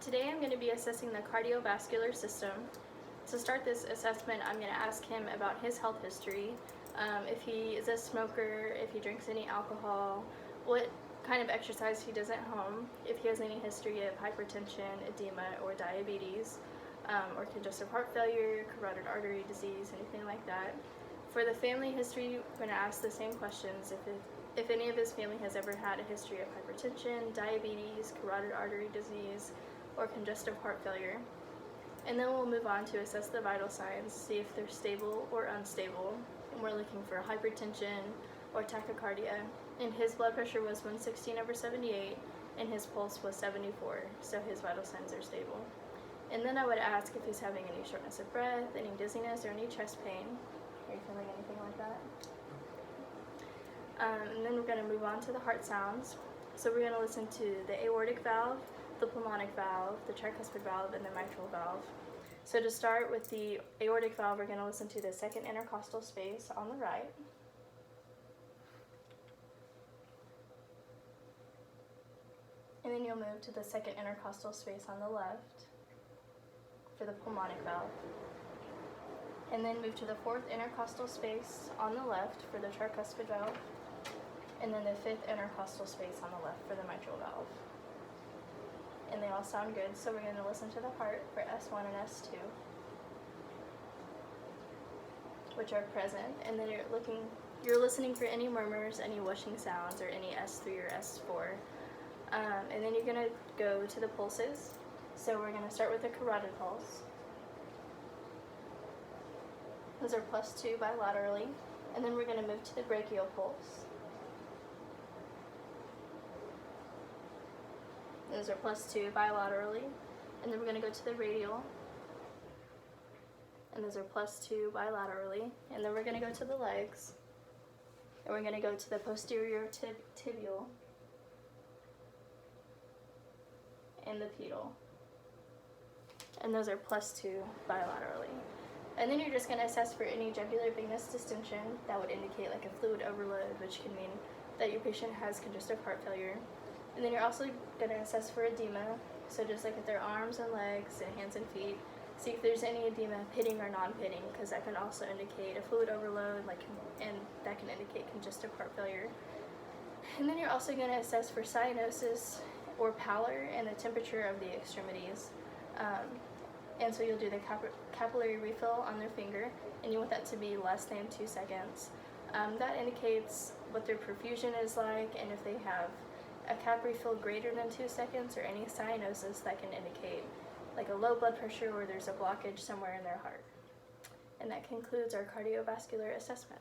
Today I'm going to be assessing the cardiovascular system. To start this assessment, I'm going to ask him about his health history, if he is a smoker, if he drinks any alcohol, what kind of exercise he does at home, if he has any history of hypertension, edema, or diabetes, or congestive heart failure, carotid artery disease, anything like that. For the family history, we're going to ask the same questions. If any of his family has ever had a history of hypertension, diabetes, carotid artery disease, or congestive heart failure. And then we'll move on to assess the vital signs, see if they're stable or unstable. And we're looking for hypertension or tachycardia. And his blood pressure was 116/78, and his pulse was 74, so his vital signs are stable. And then I would ask if he's having any shortness of breath, any dizziness, or any chest pain. Are you feeling anything like that? And then we're going to move on to the heart sounds. So we're going to listen to the aortic valve, the pulmonic valve, the tricuspid valve, and the mitral valve. So to start with the aortic valve, we're going to listen to the second intercostal space on the right. And then you'll move to the second intercostal space on the left for the pulmonic valve. And then move to the fourth intercostal space on the left for the tricuspid valve. And then the fifth intercostal space on the left for the mitral valve. And they all sound good, so we're going to listen to the heart for S1 and S2, which are present. And then you're listening for any murmurs, any whooshing sounds, or any S3 or S4. And then you're going to go to the pulses. So we're going to start with the carotid pulse. Those are +2 bilaterally. And then we're going to move to the brachial pulse. Those are +2 bilaterally. And then we're going to go to the radial. And those are +2 bilaterally. And then we're going to go to the legs. And we're going to go to the posterior tibial and the pedal. And those are +2 bilaterally. And then you're just going to assess for any jugular venous distension. That would indicate like a fluid overload, which can mean that your patient has congestive heart failure. And then you're also going to assess for edema. So just like with their arms and legs and hands and feet, see if there's any edema, pitting or non-pitting, because that can also indicate a fluid overload, and that can indicate congestive heart failure. And then you're also going to assess for cyanosis or pallor and the temperature of the extremities. And so you'll do the capillary refill on their finger, and you want that to be less than 2 seconds. That indicates what their perfusion is like, and if they have a cap refill greater than 2 seconds or any cyanosis, that can indicate like a low blood pressure or there's a blockage somewhere in their heart. And that concludes our cardiovascular assessment.